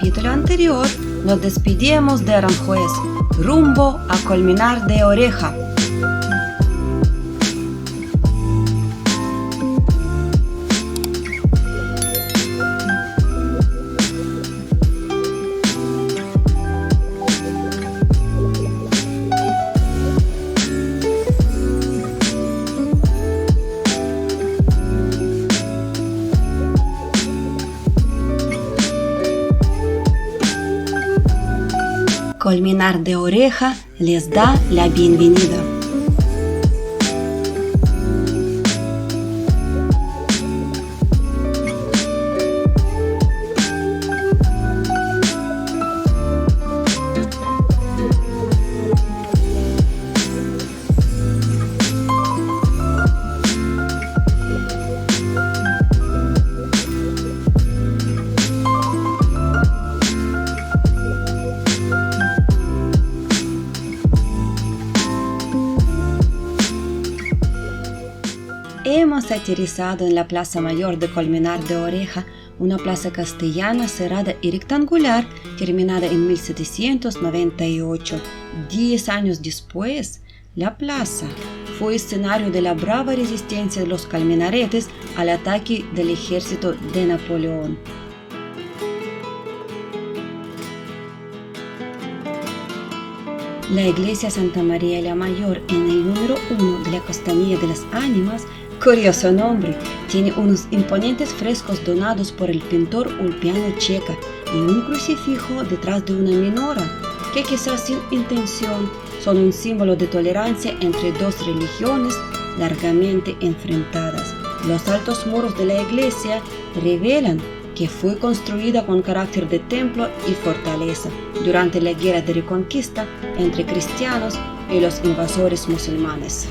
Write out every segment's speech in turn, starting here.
capítulo anterior, nos despedimos de Aranjuez, rumbo a Colmenar de Oreja. Colmenar de Oreja les da la bienvenida. Hemos aterrizado en la Plaza Mayor de Colmenar de Oreja, una plaza castellana cerrada y rectangular terminada en 1798. 10 años después, la plaza fue escenario de la brava resistencia de los colmenaretes al ataque del ejército de Napoleón. La iglesia Santa María la Mayor, en el número 1 de la Costanilla de las Ánimas, curioso nombre, tiene unos imponentes frescos donados por el pintor Ulpiano Checa y un crucifijo detrás de una menora, que quizás sin intención son un símbolo de tolerancia entre dos religiones largamente enfrentadas. Los altos muros de la iglesia revelan que fue construida con carácter de templo y fortaleza durante la guerra de reconquista entre cristianos y los invasores musulmanes.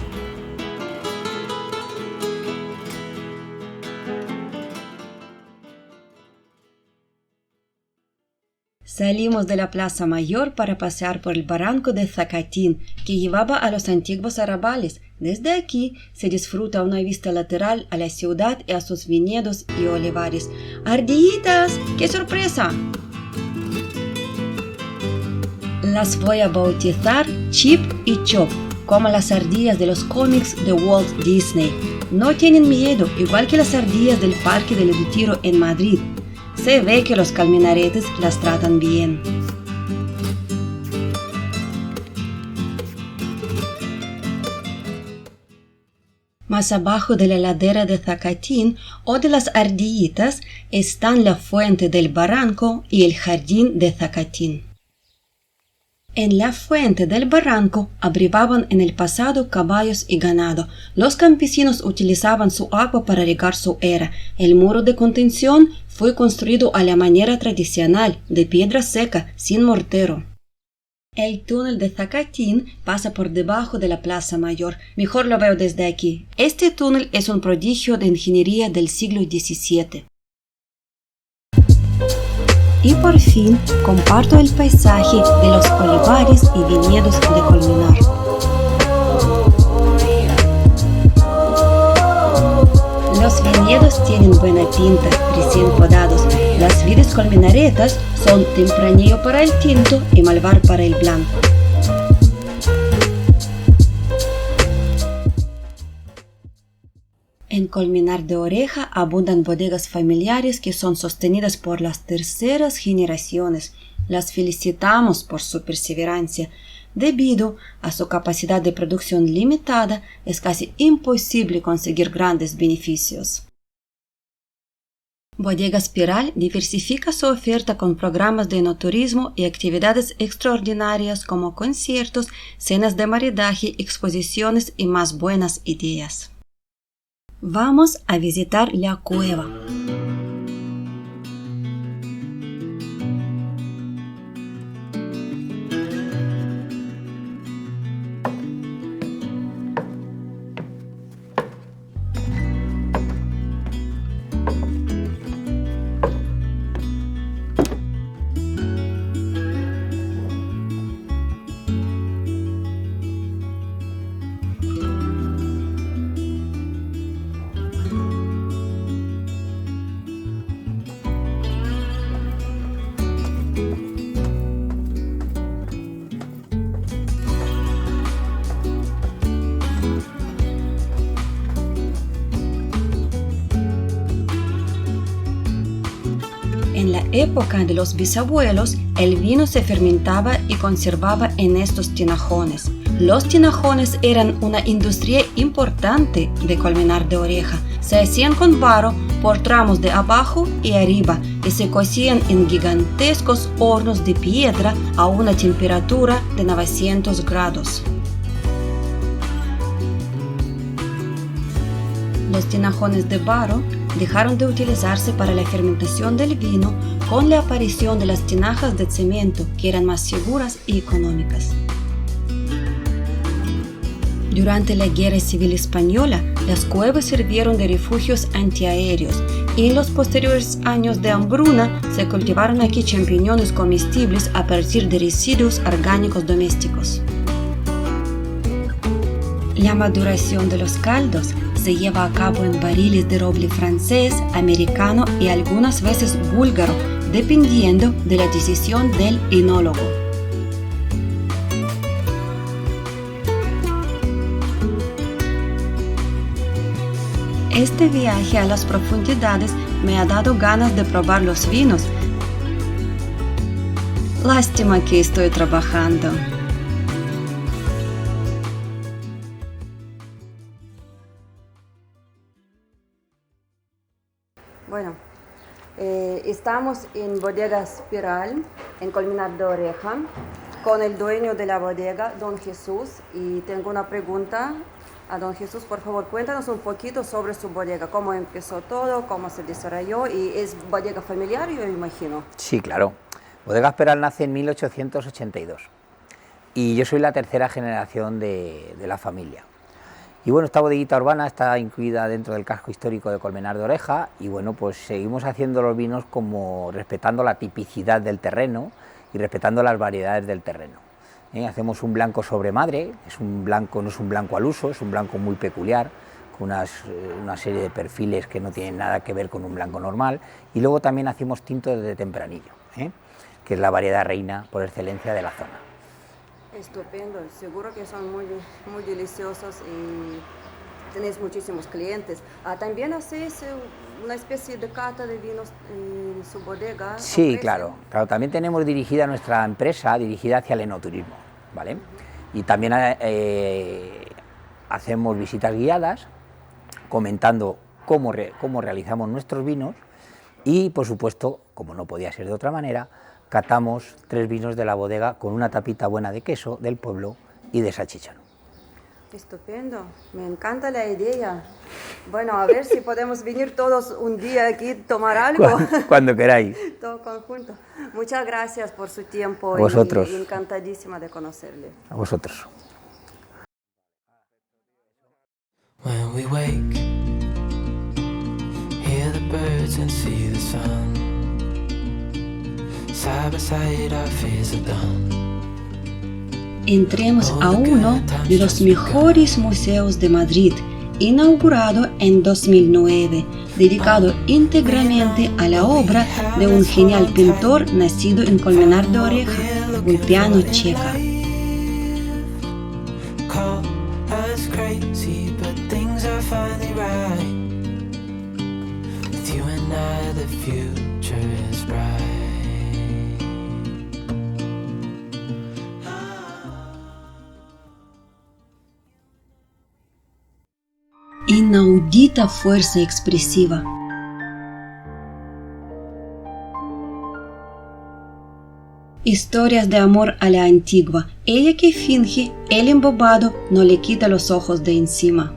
Salimos de la Plaza Mayor para pasear por el barranco de Zacatín, que llevaba a los antiguos arrabales. Desde aquí se disfruta una vista lateral a la ciudad y a sus viñedos y olivares. ¡Ardillitas! ¡Qué sorpresa! Las voy a bautizar Chip y Chop, como las ardillas de los cómics de Walt Disney. No tienen miedo, igual que las ardillas del Parque del Retiro en Madrid. Se ve que los colmenaretes las tratan bien. Más abajo de la ladera de Zacatín o de las Ardillitas están la fuente del barranco y el jardín de Zacatín. En la fuente del barranco abrevaban en el pasado caballos y ganado. Los campesinos utilizaban su agua para regar su era. El muro de contención fue construido a la manera tradicional, de piedra seca, sin mortero. El túnel de Zacatín pasa por debajo de la Plaza Mayor. Mejor lo veo desde aquí. Este túnel es un prodigio de ingeniería del siglo XVII. Y por fin comparto el paisaje de los olivares y viñedos de Colmenar. Los viñedos tienen buena pinta, recién podados. Las vides colmenaretas son tempranillo para el tinto y malvar para el blanco. En Colmenar de Oreja abundan bodegas familiares que son sostenidas por las terceras generaciones. Las felicitamos por su perseverancia. Debido a su capacidad de producción limitada, es casi imposible conseguir grandes beneficios. Bodega Espiral diversifica su oferta con programas de enoturismo y actividades extraordinarias como conciertos, cenas de maridaje, exposiciones y más buenas ideas. Vamos a visitar la cueva. época de los bisabuelos, el vino se fermentaba y conservaba en estos tinajones. Los tinajones eran una industria importante de Colmenar de Oreja. Se hacían con barro por tramos de abajo y arriba y se cocían en gigantescos hornos de piedra a una temperatura de 900 grados. Los tinajones de barro dejaron de utilizarse para la fermentación del vino con la aparición de las tinajas de cemento, que eran más seguras y económicas. Durante la Guerra Civil Española, las cuevas sirvieron de refugios antiaéreos y en los posteriores años de hambruna se cultivaron aquí champiñones comestibles a partir de residuos orgánicos domésticos. La maduración de los caldos se lleva a cabo en barriles de roble francés, americano y algunas veces búlgaro, dependiendo de la decisión del enólogo. Este viaje a las profundidades me ha dado ganas de probar los vinos. Lástima que estoy trabajando. Bueno, estamos en Bodega Spiral, en Colmenar de Oreja, con el dueño de la bodega, don Jesús, y tengo una pregunta a don Jesús. Por favor, cuéntanos un poquito sobre su bodega, cómo empezó todo, cómo se desarrolló, y es bodega familiar, yo imagino. Sí, claro. Bodega Spiral nace en 1882 y yo soy la tercera generación de la familia. Y bueno, esta bodeguita urbana está incluida dentro del casco histórico de Colmenar de Oreja y bueno, pues seguimos haciendo los vinos como respetando la tipicidad del terreno y respetando las variedades del terreno. Hacemos un blanco sobre madre, es un blanco, no es un blanco al uso, es un blanco muy peculiar, con una serie de perfiles que no tienen nada que ver con un blanco normal, y luego también hacemos tintos de tempranillo, que es la variedad reina por excelencia de la zona. Estupendo, seguro que son muy deliciosos y tenéis muchísimos clientes. También hacéis una especie de cata de vinos en su bodega. Sí, claro, también tenemos dirigida nuestra empresa, dirigida hacia el enoturismo, ¿vale? Y también hacemos visitas guiadas, comentando cómo realizamos nuestros vinos y, por supuesto, como no podía ser de otra manera, catamos 3 vinos de la bodega con una tapita buena de queso del pueblo y de salchichón. Estupendo, me encanta la idea. Bueno, a ver si podemos venir todos un día aquí a tomar algo. Cuando queráis. Todo conjunto. Muchas gracias por su tiempo. A vosotros. Y encantadísima de conocerle. A vosotros. When we wake, hear the birds and see the sun. Side by side our fears are done. Entremos a uno de los mejores museos de Madrid, inaugurado en 2009, dedicado íntegramente a la obra de un genial pintor nacido en Colmenar de Oreja, Ulpiano Checa. Inaudita fuerza expresiva. Historias de amor a la antigua. Ella que finge, el embobado no le quita los ojos de encima.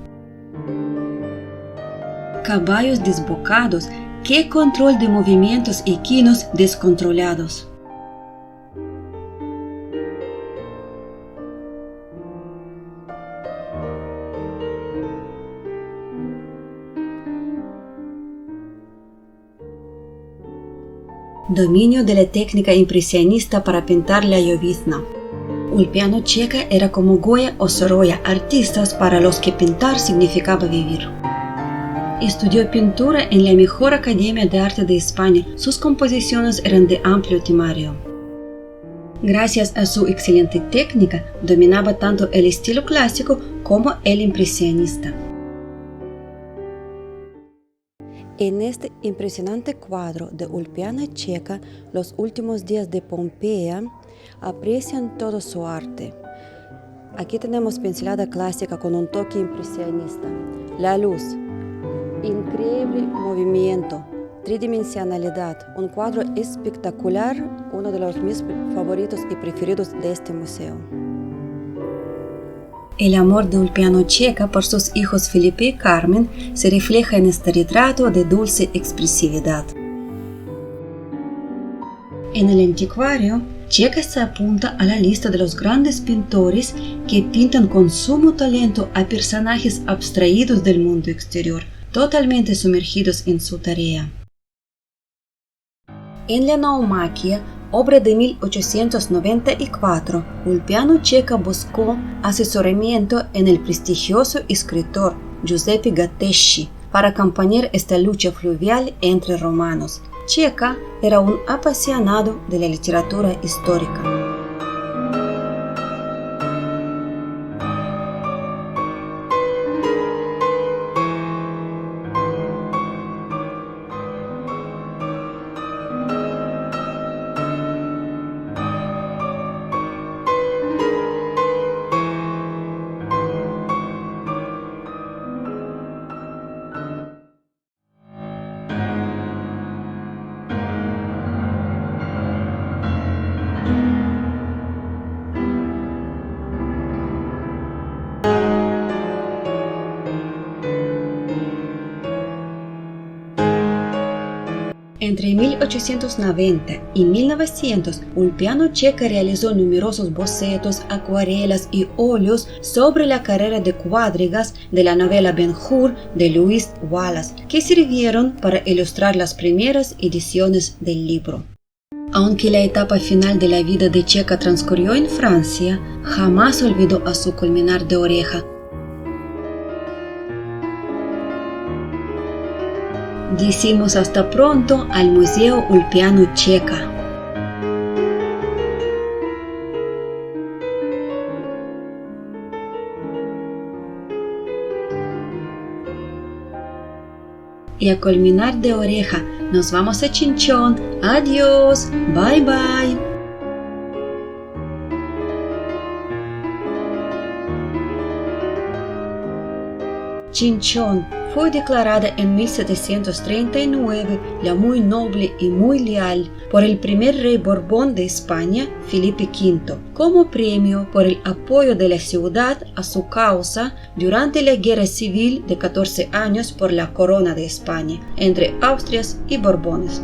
Caballos desbocados, qué control de movimientos equinos descontrolados. Dominio de la técnica impresionista para pintar la llovizna. Ulpiano Checa era como Goya o Sorolla, artistas para los que pintar significaba vivir. Estudió pintura en la mejor academia de arte de España. Sus composiciones eran de amplio temario. Gracias a su excelente técnica, dominaba tanto el estilo clásico como el impresionista. En este impresionante cuadro de Ulpiana Checa, los últimos días de Pompeya aprecian todo su arte. Aquí tenemos pincelada clásica con un toque impresionista. La luz, increíble movimiento, tridimensionalidad, un cuadro espectacular, uno de los mis favoritos y preferidos de este museo. El amor de Ulpiano Checa por sus hijos Felipe y Carmen se refleja en este retrato de dulce expresividad. En el anticuario, Checa se apunta a la lista de los grandes pintores que pintan con sumo talento a personajes abstraídos del mundo exterior, totalmente sumergidos en su tarea. En la Naumaquia, obra de 1894, Ulpiano Checa buscó asesoramiento en el prestigioso escritor Giuseppe Gatteschi para acompañar esta lucha fluvial entre romanos. Checa era un apasionado de la literatura histórica. Entre 1890 y 1900, Ulpiano Checa realizó numerosos bocetos, acuarelas y óleos sobre la carrera de cuadrigas de la novela Ben-Hur de Lewis Wallace, que sirvieron para ilustrar las primeras ediciones del libro. Aunque la etapa final de la vida de Checa transcurrió en Francia, jamás olvidó a su Colmenar de Oreja. Decimos hasta pronto al Museo Ulpiano Checa. Y a Colmenar de Oreja nos vamos a Chinchón. Adiós, bye bye. Chinchón fue declarada en 1739 la muy noble y muy leal por el primer rey Borbón de España, Felipe V, como premio por el apoyo de la ciudad a su causa durante la Guerra Civil de 14 años por la Corona de España, entre Austrias y Borbones.